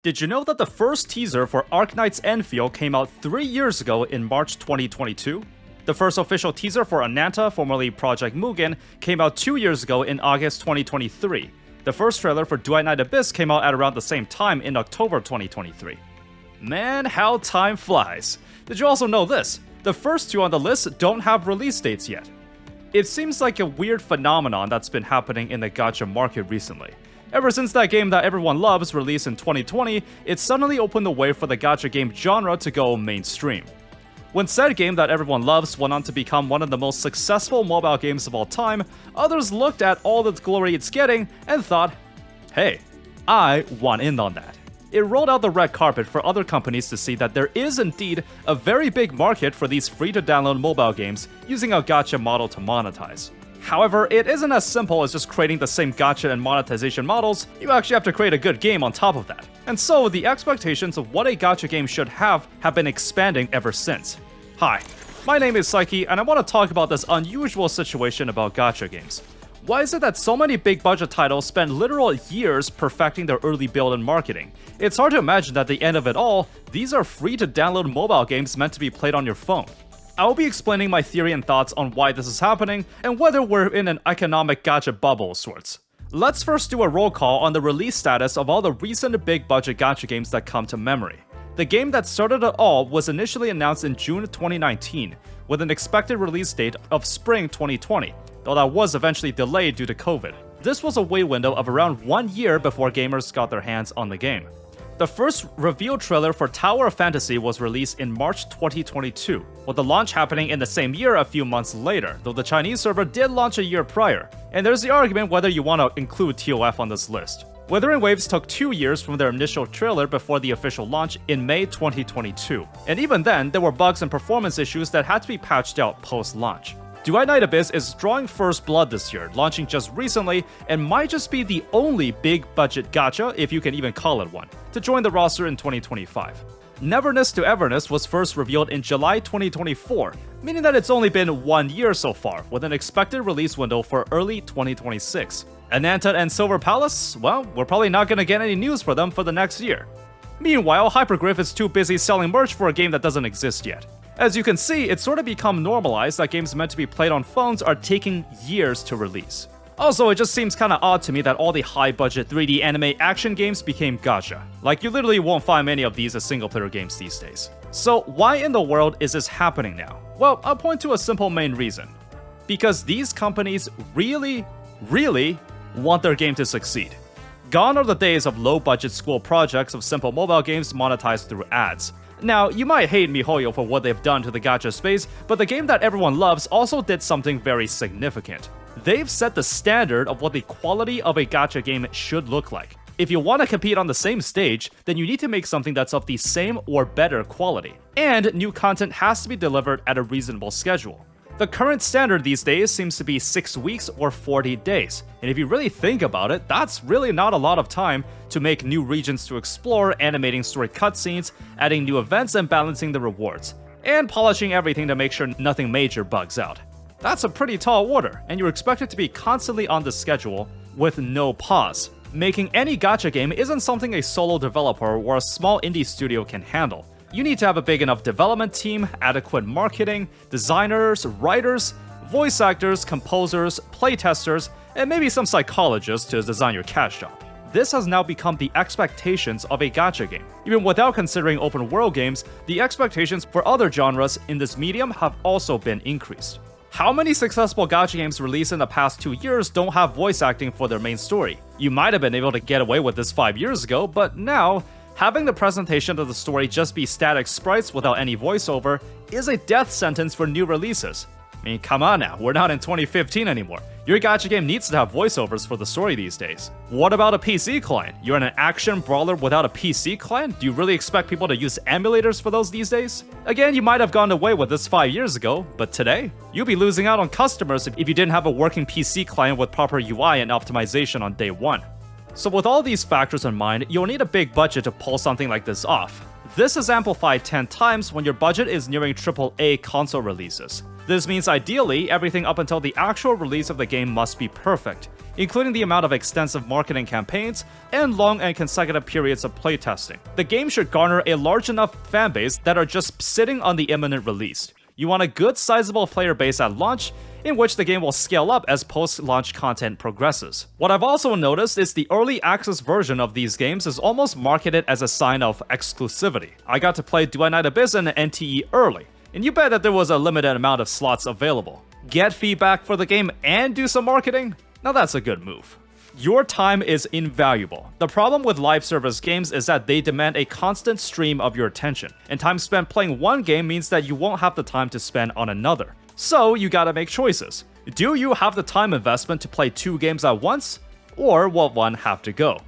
Did you know that the first teaser for Ananta and Endfield came out 3 years ago in March 2022? The first official teaser for Ananta, formerly Project Mugen, came out 2 years ago in August 2023. The first trailer for Duet Night Abyss came out at around the same time in October 2023. Man, how time flies. Did you also know this? The first two on the list don't have release dates yet. It seems like a weird phenomenon that's been happening in the gacha market recently. Ever since that game that everyone loves released in 2020, it suddenly opened the way for the gacha game genre to go mainstream. When said game that everyone loves went on to become one of the most successful mobile games of all time, others looked at all the glory it's getting and thought, hey, I want in on that. It rolled out the red carpet for other companies to see that there is indeed a very big market for these free-to-download mobile games using a gacha model to monetize. However, it isn't as simple as just creating the same gacha and monetization models. You actually have to create a good game on top of that. And so, the expectations of what a gacha game should have been expanding ever since. Hi, my name is Psyche, and I want to talk about this unusual situation about gacha games. Why is it that so many big budget titles spend literal years perfecting their early build and marketing? It's hard to imagine that at the end of it all, these are free to download mobile games meant to be played on your phone. I will be explaining my theory and thoughts on why this is happening, and whether we're in an economic gacha bubble of sorts. Let's first do a roll call on the release status of all the recent big budget gacha games that come to memory. The game that started it all was initially announced in June 2019, with an expected release date of spring 2020, though that was eventually delayed due to COVID. This was a wait window of around 1 year before gamers got their hands on the game. The first reveal trailer for Tower of Fantasy was released in March 2022, with the launch happening in the same year a few months later, though the Chinese server did launch a year prior, and there's the argument whether you want to include TOF on this list. Wuthering Waves took 2 years from their initial trailer before the official launch in May 2022, and even then, there were bugs and performance issues that had to be patched out post-launch. Duet Night Abyss is drawing first blood this year, launching just recently, and might just be the only big-budget gacha, if you can even call it one, to join the roster in 2025. Neverness to Everness was first revealed in July 2024, meaning that it's only been 1 year so far, with an expected release window for early 2026. Ananta and Silver Palace? Well, we're probably not gonna get any news for them for the next year. Meanwhile, Hypergriff is too busy selling merch for a game that doesn't exist yet. As you can see, it's sort of become normalized that games meant to be played on phones are taking years to release. Also, it just seems kinda odd to me that all the high-budget 3D anime action games became gacha. Like, you literally won't find many of these as single-player games these days. So, why in the world is this happening now? Well, I'll point to a simple main reason. Because these companies really want their game to succeed. Gone are the days of low-budget school projects of simple mobile games monetized through ads. Now, you might hate MiHoYo for what they've done to the gacha space, but the game that everyone loves also did something very significant. They've set the standard of what the quality of a gacha game should look like. If you want to compete on the same stage, then you need to make something that's of the same or better quality. And new content has to be delivered at a reasonable schedule. The current standard these days seems to be 6 weeks or 40 days, and if you really think about it, that's really not a lot of time to make new regions to explore, animating story cutscenes, adding new events and balancing the rewards, and polishing everything to make sure nothing major bugs out. That's a pretty tall order, and you're expected to be constantly on the schedule with no pause. Making any gacha game isn't something a solo developer or a small indie studio can handle. You need to have a big enough development team, adequate marketing, designers, writers, voice actors, composers, playtesters, and maybe some psychologists to design your cash job. This has now become the expectations of a gacha game. Even without considering open world games, the expectations for other genres in this medium have also been increased. How many successful gacha games released in the past 2 years don't have voice acting for their main story? You might have been able to get away with this 5 years ago, but now, having the presentation of the story just be static sprites without any voiceover is a death sentence for new releases. I mean, come on now, we're not in 2015 anymore. Your gacha game needs to have voiceovers for the story these days. What about a PC client? You're in an action brawler without a PC client? Do you really expect people to use emulators for those these days? Again, you might have gone away with this 5 years ago, but today, you'll be losing out on customers if you didn't have a working PC client with proper UI and optimization on day one. So with all these factors in mind, you'll need a big budget to pull something like this off. This is amplified 10 times when your budget is nearing AAA console releases. This means ideally, everything up until the actual release of the game must be perfect, including the amount of extensive marketing campaigns and long and consecutive periods of playtesting. The game should garner a large enough fanbase that are just sitting on the imminent release. You want a good sizable player base at launch, in which the game will scale up as post-launch content progresses. What I've also noticed is the early access version of these games is almost marketed as a sign of exclusivity. I got to play Duet Night Abyss and NTE early, and you bet that there was a limited amount of slots available. Get feedback for the game and do some marketing? Now that's a good move. Your time is invaluable. The problem with live service games is that they demand a constant stream of your attention, and time spent playing one game means that you won't have the time to spend on another. So you gotta make choices. Do you have the time investment to play 2 games at once? Or will one have to go?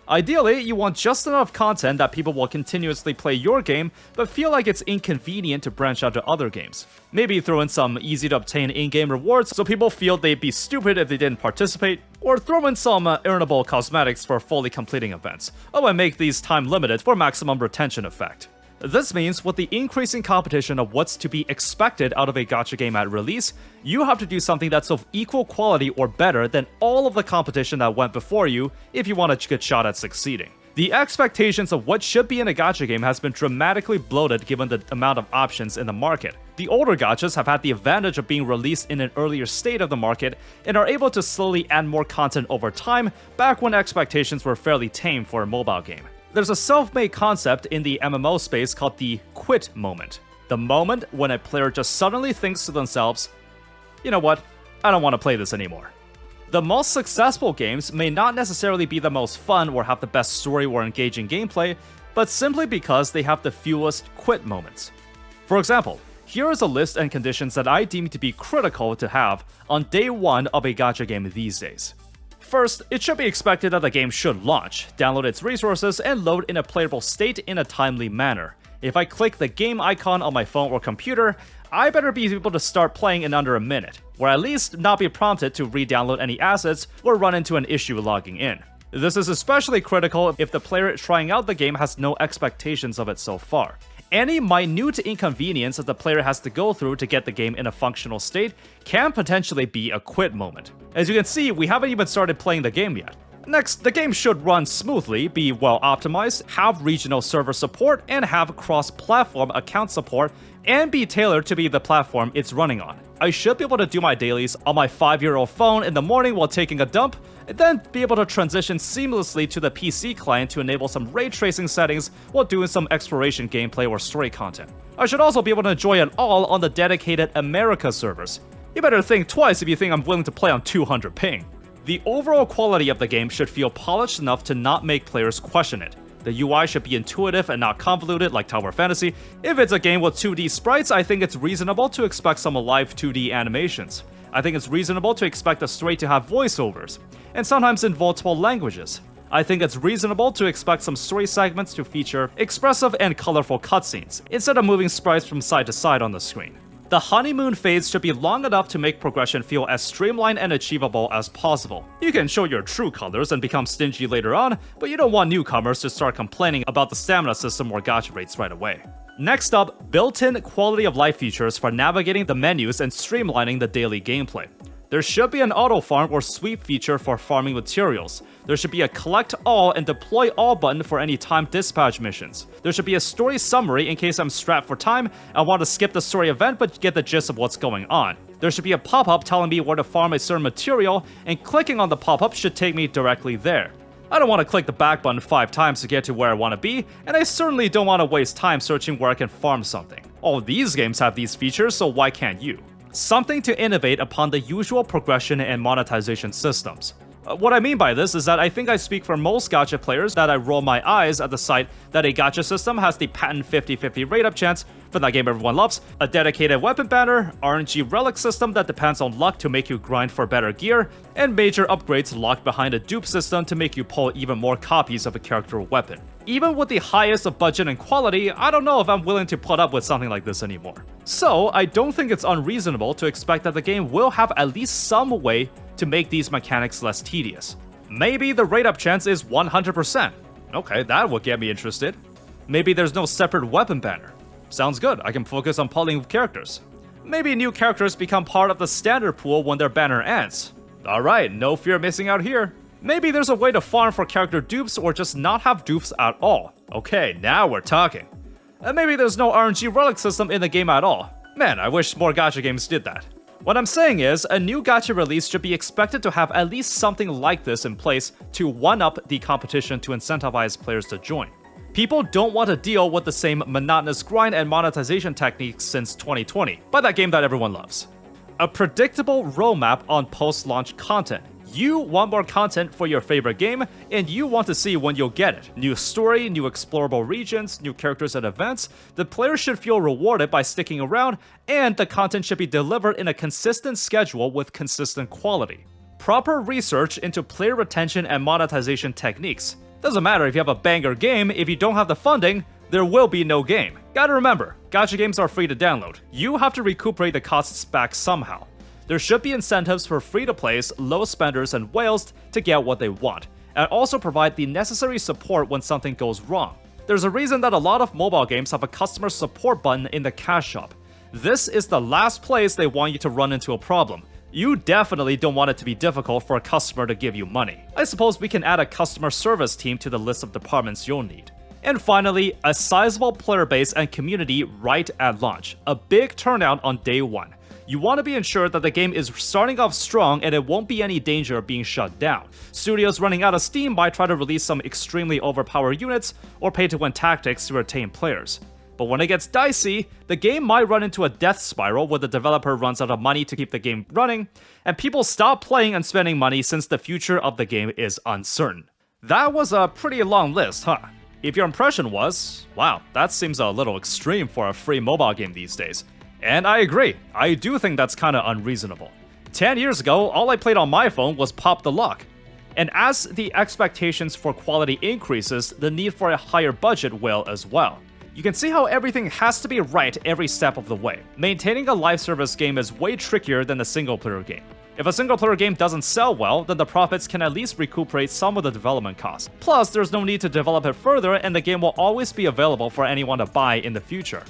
Ideally, you want just enough content that people will continuously play your game, but feel like it's inconvenient to branch out to other games. Maybe throw in some easy-to-obtain in-game rewards so people feel they'd be stupid if they didn't participate, or throw in some earnable cosmetics for fully completing events. Oh, and make these time-limited for maximum retention effect. This means with the increasing competition of what's to be expected out of a gacha game at release, you have to do something that's of equal quality or better than all of the competition that went before you if you want a good shot at succeeding. The expectations of what should be in a gacha game has been dramatically bloated given the amount of options in the market. The older gachas have had the advantage of being released in an earlier state of the market and are able to slowly add more content over time, back when expectations were fairly tame for a mobile game. There's a self-made concept in the MMO space called the quit moment. The moment when a player just suddenly thinks to themselves, you know what, I don't want to play this anymore. The most successful games may not necessarily be the most fun or have the best story or engaging gameplay, but simply because they have the fewest quit moments. For example, here is a list and conditions that I deem to be critical to have on day 1 of a gacha game these days. First, it should be expected that the game should launch, download its resources, and load in a playable state in a timely manner. If I click the game icon on my phone or computer, I better be able to start playing in under a minute, or at least not be prompted to re-download any assets or run into an issue logging in. This is especially critical if the player trying out the game has no expectations of it so far. Any minute inconvenience that the player has to go through to get the game in a functional state can potentially be a quit moment. As you can see, we haven't even started playing the game yet. Next, the game should run smoothly, be well optimized, have regional server support, and have cross-platform account support, and be tailored to be the platform it's running on. I should be able to do my dailies on my 5-year-old phone in the morning while taking a dump, and then be able to transition seamlessly to the PC client to enable some ray tracing settings while doing some exploration gameplay or story content. I should also be able to enjoy it all on the dedicated America servers. You better think twice if you think I'm willing to play on 200 ping. The overall quality of the game should feel polished enough to not make players question it. The UI should be intuitive and not convoluted like Tower Fantasy. If it's a game with 2D sprites, I think it's reasonable to expect some live 2D animations. I think it's reasonable to expect the story to have voiceovers, and sometimes in multiple languages. I think it's reasonable to expect some story segments to feature expressive and colorful cutscenes, instead of moving sprites from side to side on the screen. The honeymoon phase should be long enough to make progression feel as streamlined and achievable as possible. You can show your true colors and become stingy later on, but you don't want newcomers to start complaining about the stamina system or gacha rates right away. Next up, built-in quality of life features for navigating the menus and streamlining the daily gameplay. There should be an auto farm or sweep feature for farming materials. There should be a collect all and deploy all button for any timed dispatch missions. There should be a story summary in case I'm strapped for time and want to skip the story event but get the gist of what's going on. There should be a pop-up telling me where to farm a certain material, and clicking on the pop-up should take me directly there. I don't want to click the back button 5 times to get to where I want to be, and I certainly don't want to waste time searching where I can farm something. All these games have these features, so why can't you? Something to innovate upon the usual progression and monetization systems. What I mean by this is that I think I speak for most gacha players that I roll my eyes at the sight that a gacha system has the patent 50-50 rate-up chance for that game everyone loves, a dedicated weapon banner, RNG relic system that depends on luck to make you grind for better gear, and major upgrades locked behind a dupe system to make you pull even more copies of a character or weapon. Even with the highest of budget and quality, I don't know if I'm willing to put up with something like this anymore. So, I don't think it's unreasonable to expect that the game will have at least some way to make these mechanics less tedious. Maybe the rate-up chance is 100%. Okay, that would get me interested. Maybe there's no separate weapon banner. Sounds good, I can focus on pulling characters. Maybe new characters become part of the standard pool when their banner ends. Alright, no fear missing out here. Maybe there's a way to farm for character dupes or just not have dupes at all. Okay, now we're talking. And maybe there's no RNG relic system in the game at all. Man, I wish more gacha games did that. What I'm saying is, a new gacha release should be expected to have at least something like this in place to one-up the competition to incentivize players to join. People don't want to deal with the same monotonous grind and monetization techniques since 2020, by that game that everyone loves. A predictable roadmap on post-launch content. You want more content for your favorite game, and you want to see when you'll get it. New story, new explorable regions, new characters and events. The player should feel rewarded by sticking around, and the content should be delivered in a consistent schedule with consistent quality. Proper research into player retention and monetization techniques. Doesn't matter if you have a banger game, if you don't have the funding, there will be no game. Gotta remember, gacha games are free to download. You have to recuperate the costs back somehow. There should be incentives for free-to-plays, low spenders, and whales to get what they want, and also provide the necessary support when something goes wrong. There's a reason that a lot of mobile games have a customer support button in the cash shop. This is the last place they want you to run into a problem. You definitely don't want it to be difficult for a customer to give you money. I suppose we can add a customer service team to the list of departments you'll need. And finally, a sizable player base and community right at launch. A big turnout on day one. You want to be ensured that the game is starting off strong and it won't be any danger of being shut down. Studios running out of steam might try to release some extremely overpowered units or pay-to-win tactics to retain players. But when it gets dicey, the game might run into a death spiral where the developer runs out of money to keep the game running, and people stop playing and spending money since the future of the game is uncertain. That was a pretty long list, huh? If your impression was, wow, that seems a little extreme for a free mobile game these days. And I agree, I do think that's kinda unreasonable. 10 years ago, all I played on my phone was Pop the Lock. And as the expectations for quality increases, the need for a higher budget will as well. You can see how everything has to be right every step of the way. Maintaining a live service game is way trickier than a single-player game. If a single-player game doesn't sell well, then the profits can at least recuperate some of the development costs. Plus, there's no need to develop it further and the game will always be available for anyone to buy in the future.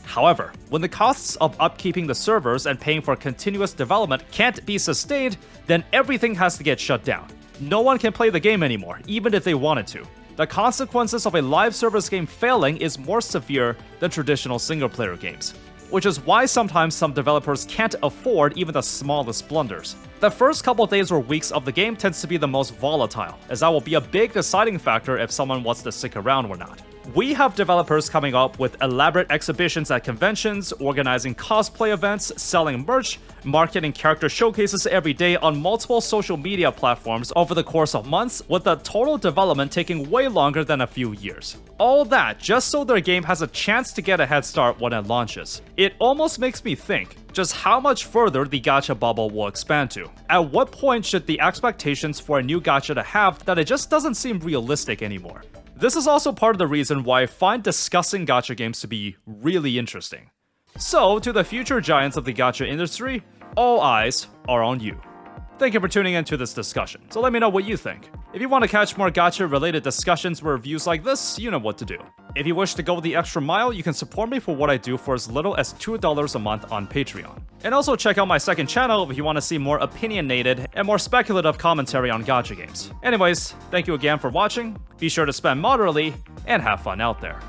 However, when the costs of upkeeping the servers and paying for continuous development can't be sustained, then everything has to get shut down. No one can play the game anymore, even if they wanted to. The consequences of a live service game failing is more severe than traditional single-player games, which is why sometimes some developers can't afford even the smallest blunders. The first couple days or weeks of the game tends to be the most volatile, as that will be a big deciding factor if someone wants to stick around or not. We have developers coming up with elaborate exhibitions at conventions, organizing cosplay events, selling merch, marketing character showcases every day on multiple social media platforms over the course of months, with the total development taking way longer than a few years. All that just so their game has a chance to get a head start when it launches. It almost makes me think just how much further the gacha bubble will expand to. At what point should the expectations for a new gacha to have that it just doesn't seem realistic anymore? This is also part of the reason why I find discussing gacha games to be really interesting. So, to the future giants of the gacha industry, all eyes are on you. Thank you for tuning into this discussion, so let me know what you think. If you want to catch more gacha-related discussions or reviews like this, you know what to do. If you wish to go the extra mile, you can support me for what I do for as little as $2 a month on Patreon. And also check out my second channel if you want to see more opinionated and more speculative commentary on gacha games. Anyways, thank you again for watching, be sure to spend moderately, and have fun out there.